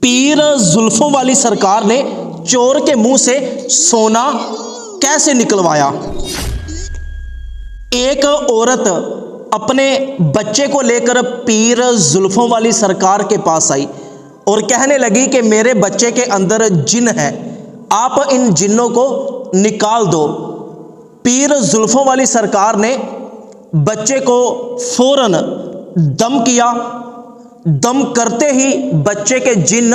پیر زلفوں والی سرکار نے چور کے منہ سے سونا کیسے نکلوایا؟ ایک عورت اپنے بچے کو لے کر پیر زلفوں والی سرکار کے پاس آئی اور کہنے لگی کہ میرے بچے کے اندر جن ہے، آپ ان جنوں کو نکال دو۔ پیر زلفوں والی سرکار نے بچے کو فوراً دم کیا، دم کرتے ہی بچے کے جن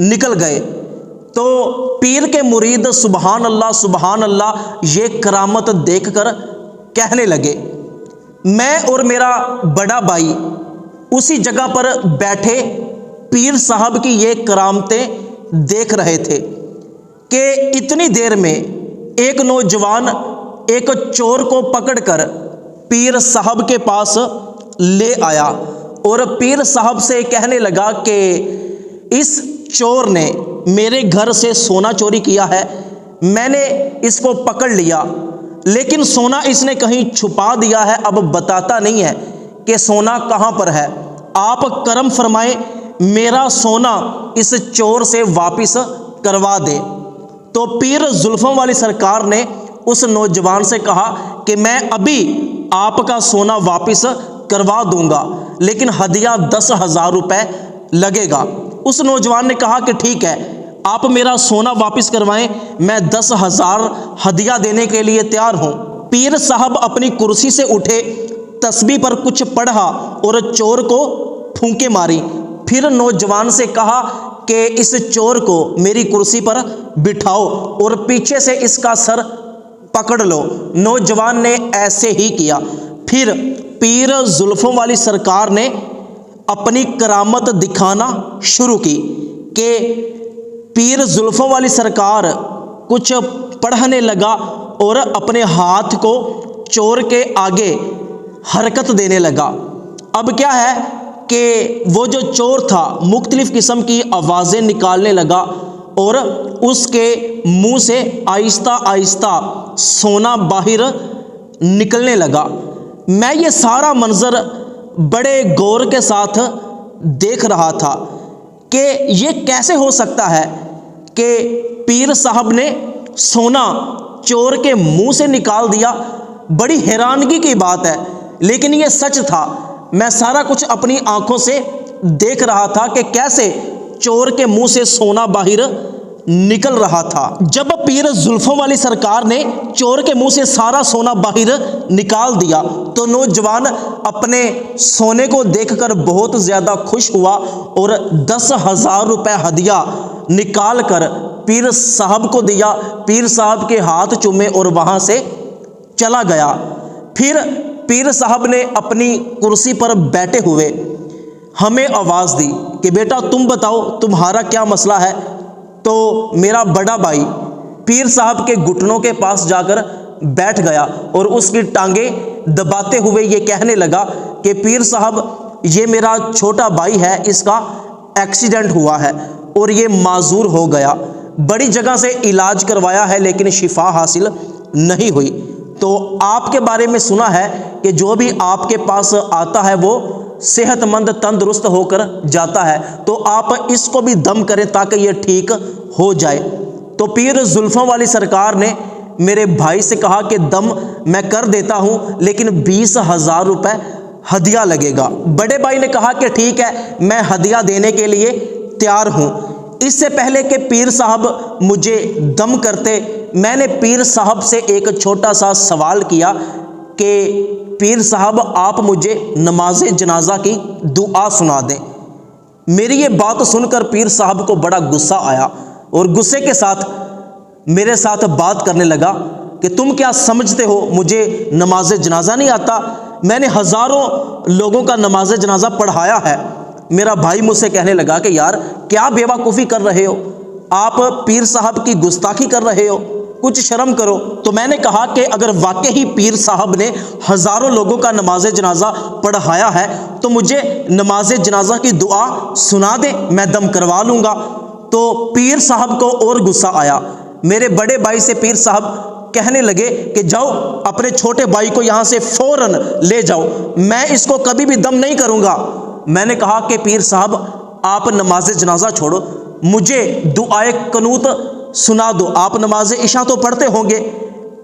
نکل گئے۔ تو پیر کے مرید سبحان اللہ یہ کرامت دیکھ کر کہنے لگے، میں اور میرا بڑا بھائی اسی جگہ پر بیٹھے پیر صاحب کی یہ کرامتیں دیکھ رہے تھے کہ اتنی دیر میں ایک نوجوان ایک چور کو پکڑ کر پیر صاحب کے پاس لے آیا اور پیر صاحب سے کہنے لگا کہ اس چور نے میرے گھر سے سونا چوری کیا ہے، میں نے اس کو پکڑ لیا، لیکن سونا اس نے کہیں چھپا دیا ہے، اب بتاتا نہیں ہے کہ سونا کہاں پر ہے، آپ کرم فرمائیں میرا سونا اس چور سے واپس کروا دے۔ تو پیر زلفوں والی سرکار نے اس نوجوان سے کہا کہ میں ابھی آپ کا سونا واپس کروا دوں گا، لیکن ہدیہ 10,000 روپے لگے گا۔ اس نوجوان نے کہا کہ ٹھیک ہے، آپ میرا سونا واپس کروائیں، میں 10,000 ہدیہ دینے کے لیے تیار ہوں۔ پیر صاحب اپنی کرسی سے اٹھے، تسبیح پر کچھ پڑھا اور چور کو پھونکے ماری، پھر نوجوان سے کہا کہ اس چور کو میری کرسی پر بٹھاؤ اور پیچھے سے اس کا سر پکڑ لو۔ نوجوان نے ایسے ہی کیا۔ پھر پیر زلفوں والی سرکار نے اپنی کرامت دکھانا شروع کی کہ پیر زلفوں والی سرکار کچھ پڑھنے لگا اور اپنے ہاتھ کو چور کے آگے حرکت دینے لگا۔ اب کیا ہے کہ وہ جو چور تھا مختلف قسم کی آوازیں نکالنے لگا اور اس کے منہ سے آہستہ آہستہ سونا باہر نکلنے لگا۔ میں یہ سارا منظر بڑے غور کے ساتھ دیکھ رہا تھا کہ یہ کیسے ہو سکتا ہے کہ پیر صاحب نے سونا چور کے منہ سے نکال دیا۔ بڑی حیرانگی کی بات ہے، لیکن یہ سچ تھا۔ میں سارا کچھ اپنی آنکھوں سے دیکھ رہا تھا کہ کیسے چور کے منہ سے سونا باہر نکل رہا تھا۔ جب پیر زلفوں والی سرکار نے چور کے منہ سے سارا سونا باہر نکال دیا تو نوجوان اپنے سونے کو دیکھ کر بہت زیادہ خوش ہوا اور 10,000 روپے ہدیہ نکال کر پیر صاحب کو دیا۔ پیر صاحب کے ہاتھ چومے اور وہاں سے چلا گیا۔ پھر پیر صاحب نے اپنی کرسی پر بیٹھے ہوئے ہمیں آواز دی کہ بیٹا تم بتاؤ تمہارا کیا مسئلہ ہے۔ تو میرا بڑا بھائی پیر صاحب کے گھٹنوں کے پاس جا کر بیٹھ گیا اور اس کی ٹانگیں دباتے ہوئے یہ کہنے لگا کہ پیر صاحب یہ میرا چھوٹا بھائی ہے، اس کا ایکسیڈنٹ ہوا ہے اور یہ معذور ہو گیا، بڑی جگہ سے علاج کروایا ہے لیکن شفا حاصل نہیں ہوئی۔ تو آپ کے بارے میں سنا ہے کہ جو بھی آپ کے پاس آتا ہے وہ صحت مند تندرست ہو کر جاتا ہے، تو آپ اس کو بھی دم کریں تاکہ یہ ٹھیک ہو جائے۔ تو پیر زلفوں والی سرکار نے میرے بھائی سے کہا کہ دم میں کر دیتا ہوں لیکن 20,000 روپے ہدیہ لگے گا۔ بڑے بھائی نے کہا کہ ٹھیک ہے، میں ہدیہ دینے کے لیے تیار ہوں۔ اس سے پہلے کہ پیر صاحب مجھے دم کرتے، میں نے پیر صاحب سے ایک چھوٹا سا سوال کیا کہ پیر صاحب آپ مجھے نماز جنازہ کی دعا سنا دیں۔ میری یہ بات سن کر پیر صاحب کو بڑا غصہ آیا اور غصے کے ساتھ میرے ساتھ بات کرنے لگا کہ تم کیا سمجھتے ہو مجھے نماز جنازہ نہیں آتا؟ میں نے ہزاروں لوگوں کا نماز جنازہ پڑھایا ہے۔ میرا بھائی مجھ سے کہنے لگا کہ یار کیا بیوقوفی کر رہے ہو، آپ پیر صاحب کی گستاخی کر رہے ہو، کچھ شرم کرو۔ تو میں نے کہا کہ اگر واقعی پیر صاحب نے ہزاروں لوگوں کا نماز جنازہ پڑھایا ہے تو مجھے نماز جنازہ کی دعا سنا دیں، میں دم کروا لوں گا۔ تو پیر صاحب کو اور غصہ آیا۔ میرے بڑے بھائی سے پیر صاحب کہنے لگے کہ جاؤ اپنے چھوٹے بھائی کو یہاں سے فوراً لے جاؤ، میں اس کو کبھی بھی دم نہیں کروں گا۔ میں نے کہا کہ پیر صاحب آپ نماز جنازہ چھوڑو، مجھے دعائے قنوت سنا دو، آپ نماز عشاء تو پڑھتے ہوں گے۔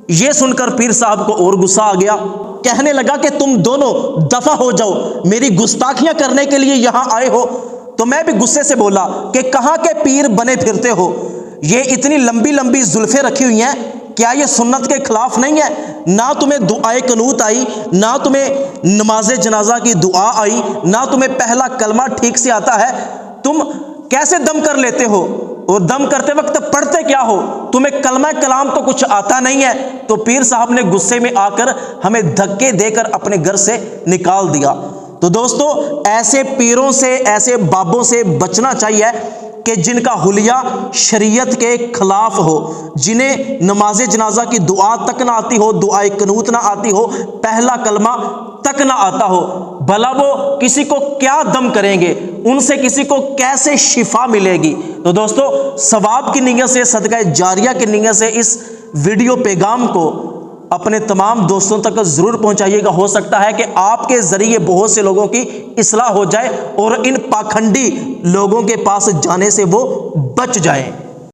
یہ سن کر پیر صاحب کو اور غصہ آ گیا، کہنے لگا کہ تم دونوں دفع ہو جاؤ، میری گستاخیاں کرنے کے لیے یہاں آئے ہو۔ تو میں بھی غصے سے بولا کہ کہاں کے پیر بنے پھرتے ہو، یہ اتنی لمبی لمبی زلفیں رکھی ہوئی ہیں، کیا یہ سنت کے خلاف نہیں ہے؟ نہ تمہیں دعائے قنوت آئی، نہ تمہیں نماز جنازہ کی دعا آئی، نہ تمہیں پہلا کلمہ ٹھیک سے آتا ہے، تم کیسے دم کر لیتے ہو؟ اور دم کرتے وقت پڑھتے کیا ہو؟ تمہیں کلمہ کلام تو کچھ آتا نہیں ہے۔ تو پیر صاحب نے غصے میں آ کر ہمیں دھکے دے کر اپنے گھر سے نکال دیا۔ تو دوستو ایسے پیروں سے، ایسے بابوں سے بچنا چاہیے کہ جن کا حلیہ شریعت کے خلاف ہو، جنہیں نماز جنازہ کی دعا تک نہ آتی ہو، دعائے قنوت نہ آتی ہو، پہلا کلمہ تک نہ آتا ہو، بھلا وہ کسی کو کیا دم کریں گے، ان سے کسی کو کیسے شفا ملے گی؟ تو دوستو ثواب کی نیت سے، صدقہ جاریہ کی نیت سے اس ویڈیو پیغام کو اپنے تمام دوستوں تک ضرور پہنچائیے گا۔ ہو سکتا ہے کہ آپ کے ذریعے بہت سے لوگوں کی اصلاح ہو جائے اور ان پاکھنڈی لوگوں کے پاس جانے سے وہ بچ جائیں۔